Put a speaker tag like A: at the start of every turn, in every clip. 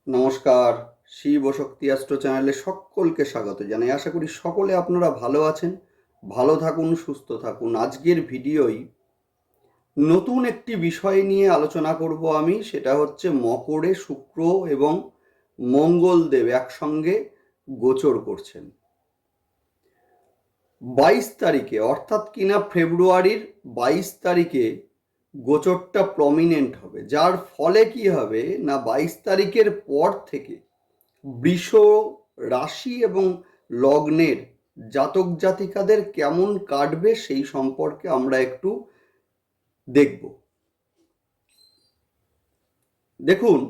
A: নমস্কার। শিব ও শক্তি অ্যাস্ট্রো চ্যানেলে সকলকে স্বাগত জানাই। আশা করি সকলে আপনারা ভালো আছেন। ভালো থাকুন, সুস্থ থাকুন। আজকের ভিডিওই নতুন একটি বিষয় নিয়ে আলোচনা করব আমি। সেটা হচ্ছে মকরে শুক্র এবং মঙ্গলদেব একসঙ্গে গোচর করছেন 22 তারিখে, অর্থাৎ কিনা ফেব্রুয়ারির 22 তারিখে গোচরটা প্রমিনেন্ট হবে, যার ফলে কি হবে না 22 তারিখের পর থেকে বৃষ রাশি এবং লগ্নের জাতক জাতিকাদের কেমন কাটবে সেই সম্পর্কে আমরা একটু দেখব। দেখুন,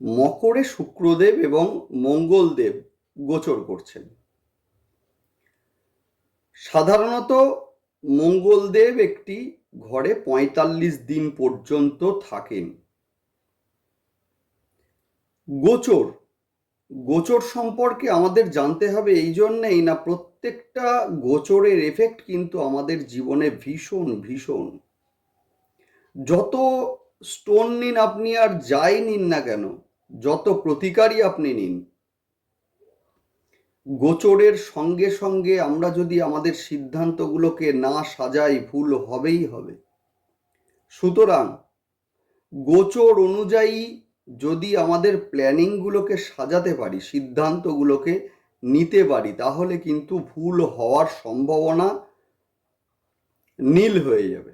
A: মকরে শুক্রদেব এবং মঙ্গলদেব গোচর করছেন। সাধারণত মঙ্গলদেব একটি ঘরে ৪৫ দিন পর্যন্ত থাকেন। গোচর গোচর সম্পর্কে আমাদের জানতে হবে এই জন্যেই না, প্রত্যেকটা গোচরের এফেক্ট কিন্তু আমাদের জীবনে ভীষণ ভীষণ। যত স্টোন নিন আপনি আর যাই নিন না কেন, যত প্রতিকারই আপনি নিন, গোচরের সঙ্গে সঙ্গে আমরা যদি আমাদের সিদ্ধান্তগুলোকে না সাজাই, ভুল হবেই হবে। সুতরাং গোচর অনুযায়ী যদি আমাদের প্ল্যানিংগুলোকে সাজাতে পারি, সিদ্ধান্তগুলোকে নিতে পারি, তাহলে কিন্তু ভুল হওয়ার সম্ভাবনা নীল হয়ে যাবে,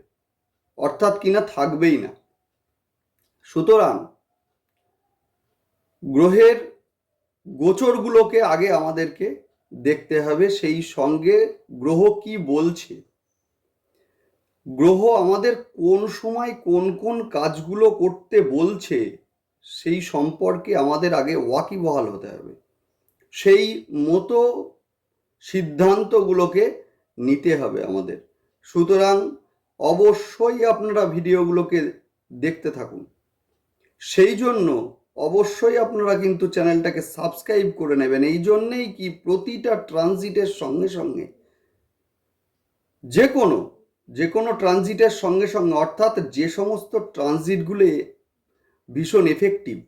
A: অর্থাৎ কিনা থাকবেই না। সুতরাং গ্রহের গোচরগুলোকে আগে আমাদেরকে দেখতে হবে, সেই সঙ্গে গ্রহ কি বলছে, গ্রহ আমাদের কোন সময় কোন কোন কাজগুলো করতে বলছে সেই সম্পর্কে আমাদের আগে ওয়াকিবহাল হতে হবে। সেই মতো সিদ্ধান্তগুলোকে নিতে হবে আমাদের। সুতরাং অবশ্যই আপনারা ভিডিওগুলোকে দেখতে থাকুন। সেই জন্য অবশ্যই আপনারা কিন্তু চ্যানেলটাকে সাবস্ক্রাইব করে নেবেন। এই জন্যেই কি প্রতিটা ট্রানজিটের সঙ্গে সঙ্গে, যে কোনো ট্রানজিটের সঙ্গে সঙ্গে, অর্থাৎ যে সমস্ত ট্রানজিটগুলো ভীষণ এফেক্টিভ,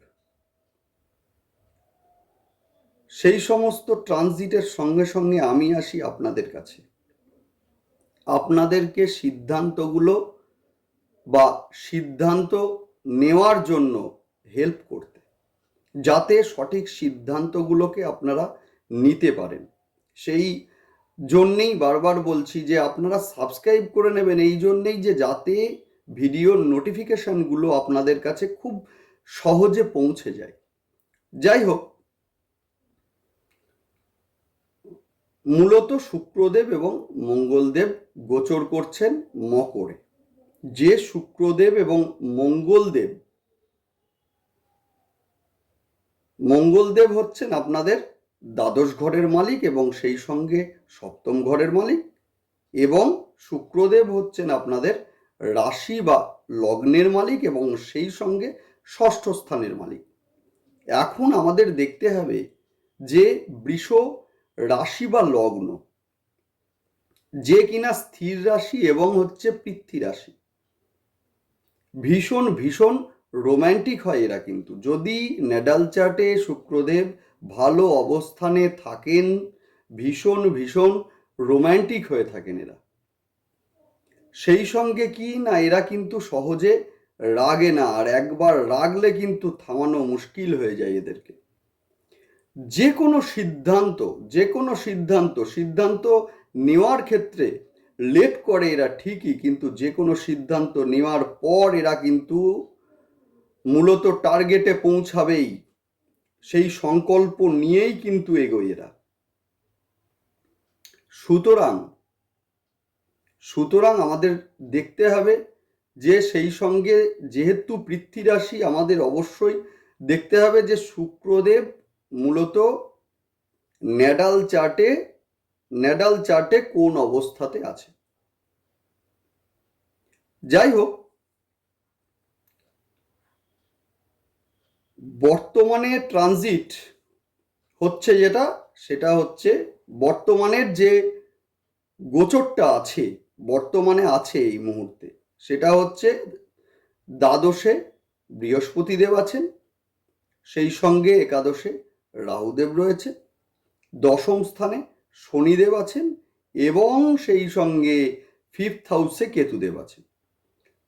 A: সেই সমস্ত ট্রানজিটের সঙ্গে সঙ্গে আমি আসি আপনাদের কাছে, আপনাদেরকে সিদ্ধান্তগুলো বা সিদ্ধান্ত নেওয়ার জন্য হেল্প করতে, যাতে সঠিক সিদ্ধান্তগুলোকে আপনারা নিতে পারেন। সেই জন্যেই বারবার বলছি যে আপনারা সাবস্ক্রাইব করে নেবেন, এই জন্যেই যে যাতে ভিডিওর নোটিফিকেশানগুলো আপনাদের কাছে খুব সহজে পৌঁছে যায়। যাই হোক, মূলত শুক্রদেব এবং মঙ্গলদেব গোচর করছেন মকরে। যে শুক্রদেব এবং মঙ্গলদেব হচ্ছেন আপনাদের দ্বাদশ ঘরের মালিক এবং সেই সঙ্গে সপ্তম ঘরের মালিক, এবং শুক্রদেব হচ্ছেন আপনাদের রাশি বা লগ্নের মালিক এবং সেই সঙ্গে ষষ্ঠ স্থানের মালিক। এখন আমাদের দেখতে হবে যে বৃষ রাশি বা লগ্ন, যে কিনা স্থির রাশি এবং হচ্ছে পৃথ্বী রাশি, ভীষণ ভীষণ রোম্যান্টিক হয় এরা। কিন্তু যদি নেডাল চার্টে শুক্রদেব ভালো অবস্থানে থাকেন, ভীষণ ভীষণ রোম্যান্টিক হয়ে থাকেন এরা। সেই সঙ্গে কি না, এরা কিন্তু সহজে রাগে না, আর একবার রাগলে কিন্তু থামানো মুশকিল হয়ে যায় এদেরকে। যে কোনো সিদ্ধান্ত নেওয়ার ক্ষেত্রে লেট করে এরা ঠিকই, কিন্তু যে কোনো সিদ্ধান্ত নেওয়ার পর এরা কিন্তু মূলত টার্গেটে পৌঁছাবেই, সেই সংকল্প নিয়েই কিন্তু এগোয় এরা। সুতরাং আমাদের দেখতে হবে যে সেই সঙ্গে যেহেতু পৃথ্বী রাশি, আমাদের অবশ্যই দেখতে হবে যে শুক্রদেব মূলত নেডাল চার্টে কোন অবস্থাতে আছে। যাই হোক, বর্তমানে ট্রানজিট হচ্ছে সেটা হচ্ছে বর্তমানের যে গোচরটা আছে, বর্তমানে আছে এই মুহূর্তে, সেটা হচ্ছে দ্বাদশে বৃহস্পতিদেব আছেন সেই সঙ্গে একাদশে রাহুদেব রয়েছে, দশম স্থানে শনিদেব আছেন এবং সেই সঙ্গে 5th হাউসে কেতুদেব আছেন।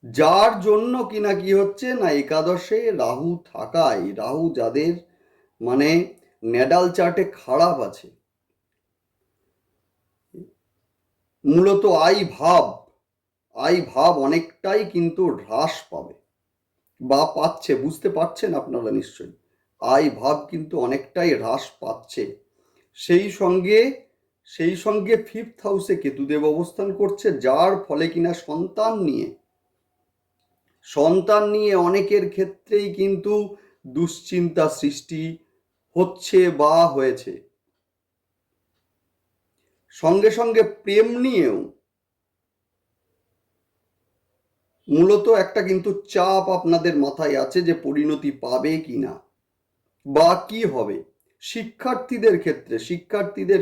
A: যার জন্য কিনা কি হচ্ছে না, একাদশে রাহু থাকায়, রাহু যাদের মানে ন্যাডাল চার্টে খারাপ আছে, মূলত আই ভাব অনেকটাই কিন্তু হ্রাস পাবে বা পাচ্ছে, বুঝতে পারছেন আপনারা নিশ্চয়ই। আয় ভাব কিন্তু অনেকটাই হ্রাস পাচ্ছে। সেই সঙ্গে 5th হাউসে কেতুদেব অবস্থান করছে, যার ফলে কিনা সন্তান নিয়ে অনেকের ক্ষেত্রেই কিন্তু দুশ্চিন্তা সৃষ্টি হচ্ছে বা হয়েছে। সঙ্গে সঙ্গে প্রেম নিয়েও মূলত একটা কিন্তু চাপ আপনাদের মাথায় আছে যে পরিণতি পাবে কিনা বা কি হবে। শিক্ষার্থীদের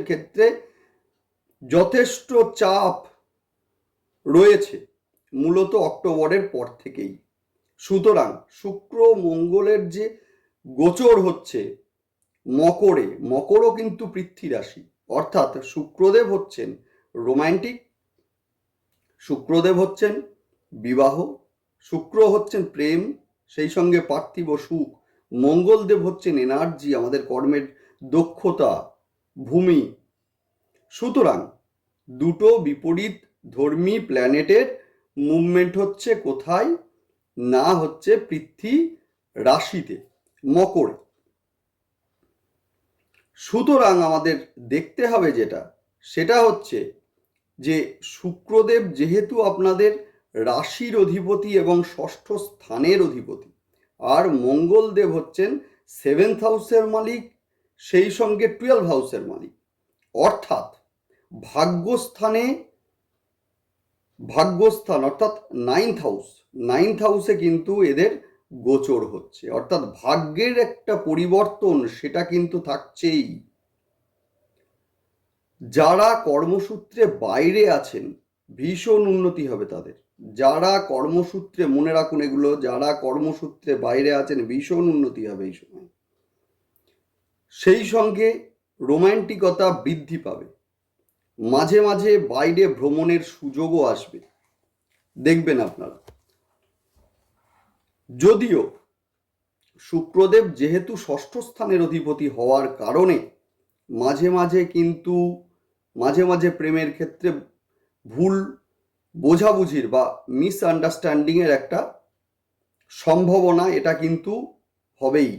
A: ক্ষেত্রে যথেষ্ট চাপ রয়েছে মূলত অক্টোবরের পর থেকেই। সুতরাং শুক্র মঙ্গলের যে গোচর হচ্ছে মকরও কিন্তু পৃথ্বী রাশি, অর্থাৎ শুক্রদেব হচ্ছেন রোম্যান্টিক, শুক্রদেব হচ্ছেন বিবাহ, শুক্র হচ্ছেন প্রেম, সেই সঙ্গে পার্থিব সুখ, মঙ্গলদেব হচ্ছেন এনার্জি, আমাদের কর্মের দক্ষতা, ভূমি। সুতরাং দুটো বিপরীত ধর্মী প্ল্যানেটের মুভমেন্ট হচ্ছে কোথায় না, হচ্ছে পৃথ্বী রাশিতে, মকরে। সুতরাং আমাদের দেখতে হবে সেটা হচ্ছে যে শুক্রদেব যেহেতু আপনাদের রাশির অধিপতি এবং ষষ্ঠ স্থানের অধিপতি, আর মঙ্গলদেব হচ্ছেন 7th হাউসের মালিক, সেই সঙ্গে 12 হাউসের মালিক, অর্থাৎ ভাগ্যস্থান অর্থাৎ 9th হাউসে কিন্তু এদের গোচর হচ্ছে, অর্থাৎ ভাগ্যের একটা পরিবর্তন সেটা কিন্তু থাকছেই। যারা কর্মসূত্রে বাইরে আছেন ভীষণ উন্নতি হবে তাদের, যারা কর্মসূত্রে, মনে রাখুন এগুলো, যারা কর্মসূত্রে বাইরে আছেন ভীষণ উন্নতি হবে এই সময়। সেই সঙ্গে রোমান্টিকতা বৃদ্ধি পাবে, মাঝে মাঝে বাইরে ভ্রমণের সুযোগও আসবে, দেখবেন আপনারা। যদিও শুক্রদেব যেহেতু ষষ্ঠ স্থানের অধিপতি হওয়ার কারণে মাঝে মাঝে প্রেমের ক্ষেত্রে ভুল বোঝাবুঝির বা মিসআন্ডারস্ট্যান্ডিংয়ের একটা সম্ভাবনা এটা কিন্তু হবেই।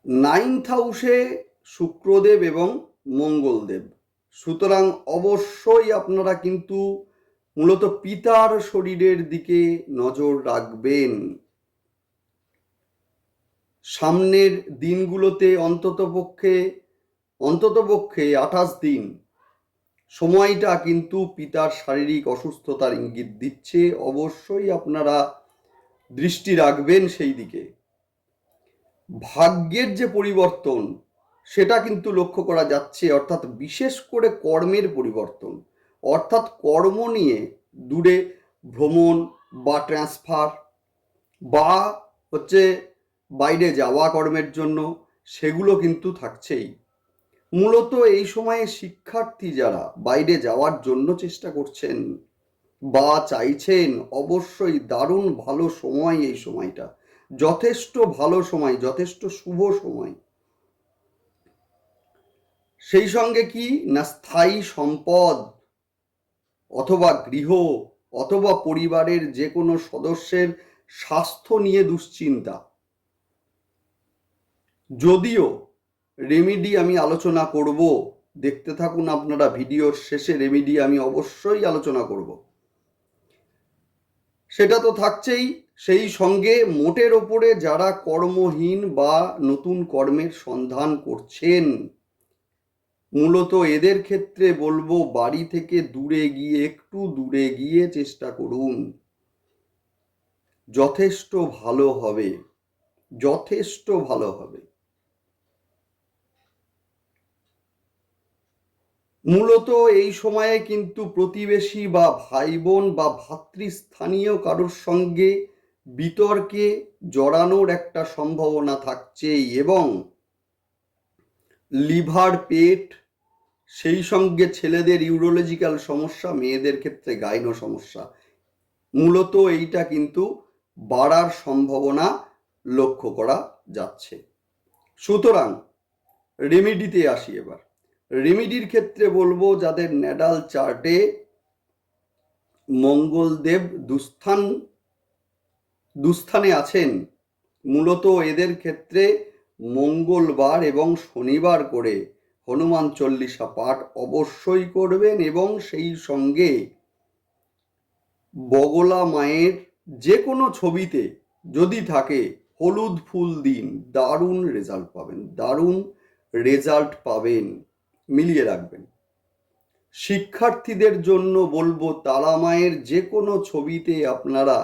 A: 9th হাউসে শুক্রদেব এবং মঙ্গলদেব, সুতরাং অবশ্যই আপনারা কিন্তু মূলত পিতার শরীরের দিকে নজর রাখবেন। সামনের দিনগুলোতে অন্ততপক্ষে 28 দিন সময়টা কিন্তু পিতার শারীরিক অসুস্থতার ইঙ্গিত দিচ্ছে, অবশ্যই আপনারা দৃষ্টি রাখবেন সেই দিকে। ভাগ্যের যে পরিবর্তন সেটা কিন্তু লক্ষ্য করা যাচ্ছে, অর্থাৎ বিশেষ করে কর্মের পরিবর্তন, অর্থাৎ কর্ম নিয়ে দূরে ভ্রমণ বা ট্রান্সফার বা হচ্ছে বাইরে যাওয়া কর্মের জন্য, সেগুলো কিন্তু থাকছেই। মূলত এই সময়ে শিক্ষার্থী যারা বাইরে যাওয়ার জন্য চেষ্টা করছেন বা চাইছেন, অবশ্যই দারুণ ভালো সময় এই সময়টা, যথেষ্ট ভালো সময়, যথেষ্ট শুভ সময়। সেই সঙ্গে কি না, স্থায়ী সম্পদ অথবা গৃহ অথবা পরিবারের যে কোনো সদস্যের স্বাস্থ্য নিয়ে দুশ্চিন্তা। যদিও রেমিডি আমি আলোচনা করব, দেখতে থাকুন আপনারা, ভিডিওর শেষে রেমিডি আমি অবশ্যই আলোচনা করব, সেটা তো থাকছেই। সেই সঙ্গে মোটের ওপরে যারা কর্মহীন বা নতুন কর্মের সন্ধান করছেন, মূলত এদের ক্ষেত্রে বলবো বাড়ি থেকে একটু দূরে গিয়ে চেষ্টা করুন, যথেষ্ট ভালো হবে। মূলত এই সময়ে কিন্তু প্রতিবেশী বা ভাই বোন বা ভাতৃস্থানীয় কারোর সঙ্গে বিতর্কে জড়ানোর একটা সম্ভাবনা থাকছেই, এবং লিভার, পেট, সেই সঙ্গে ছেলেদের ইউরোলজিক্যাল সমস্যা, মেয়েদের ক্ষেত্রে গাইনো সমস্যা, মূলত এইটা কিন্তু বাড়ার সম্ভাবনা লক্ষ্য করা যাচ্ছে। সুতরাং রেমিডিতে আসি এবার। রেমিডির ক্ষেত্রে বলবো, যাদের ন্যাডাল চার্টে মঙ্গলদেব দুস্থানে আছেন, মূলত এদের ক্ষেত্রে মঙ্গলবার এবং শনিবার করে হনুমান চল্লিশা পাঠ অবশ্যই করবেন, এবং সেই সঙ্গে বগলা মায়ের যে কোনো ছবিতে যদি থাকে হলুদ ফুল দিন, দারুণ রেজাল্ট পাবেন, দারুণ রেজাল্ট পাবেন, মিলিয়ে রাখবেন। শিক্ষার্থীদের জন্য বলবো, তারা মায়ের যে কোনো ছবিতে আপনারা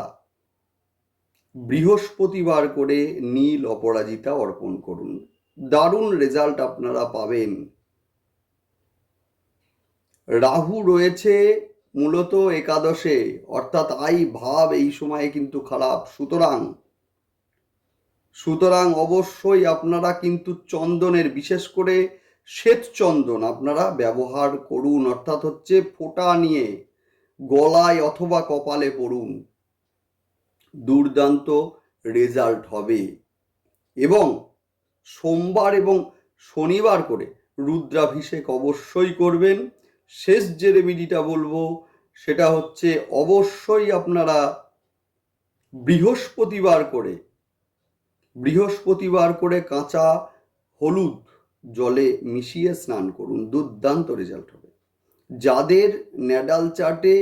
A: বৃহস্পতিবার করে নীল অপরাজিতা অর্পণ করুন, দারুণ রেজাল্ট আপনারা পাবেন। রাহু রয়েছে মূলত একাদশে, অর্থাৎ আই ভাব এই সময়ে কিন্তু খারাপ। সুতরাং অবশ্যই আপনারা কিন্তু চন্দনের, বিশেষ করে শ্বেত চন্দন আপনারা ব্যবহার করুন, অর্থাৎ হচ্ছে ফোঁটা নিয়ে গলায় অথবা কপালে পড়ুন, দুর্দান্ত রেজাল্ট হবে। এবং সোমবার এবং শনিবার করে রুদ্রাভিষেক অবশ্যই করবেন। শেষ যে রেমিডিটা বলবো সেটা হচ্ছে, অবশ্যই আপনারা বৃহস্পতিবার করে কাঁচা হলুদ জলে মিশিয়ে স্নান করুন, দুর্দান্ত রেজাল্ট হবে। যাদের ন্যাডাল চার্টে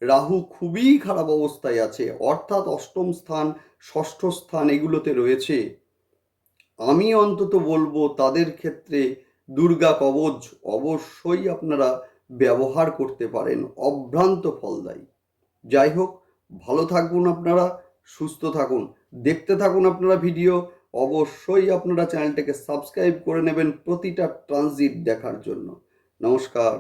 A: রাহু খুবই খারাপ অবস্থায় আছে, অর্থাৎ অষ্টম স্থান, ষষ্ঠ স্থান এগুলোতে রয়েছে, আমি অন্তত বলবো তাদের ক্ষেত্রে দুর্গা কবচ অবশ্যই আপনারা ব্যবহার করতে পারেন, অভ্রান্ত ফলদায়ী। যাই হোক, ভালো থাকুন আপনারা, সুস্থ থাকুন, দেখতে থাকুন আপনারা ভিডিও। অবশ্যই আপনারা চ্যানেলটাকে সাবস্ক্রাইব করে নেবেন প্রতিটা ট্রানজিট দেখার জন্য। নমস্কার।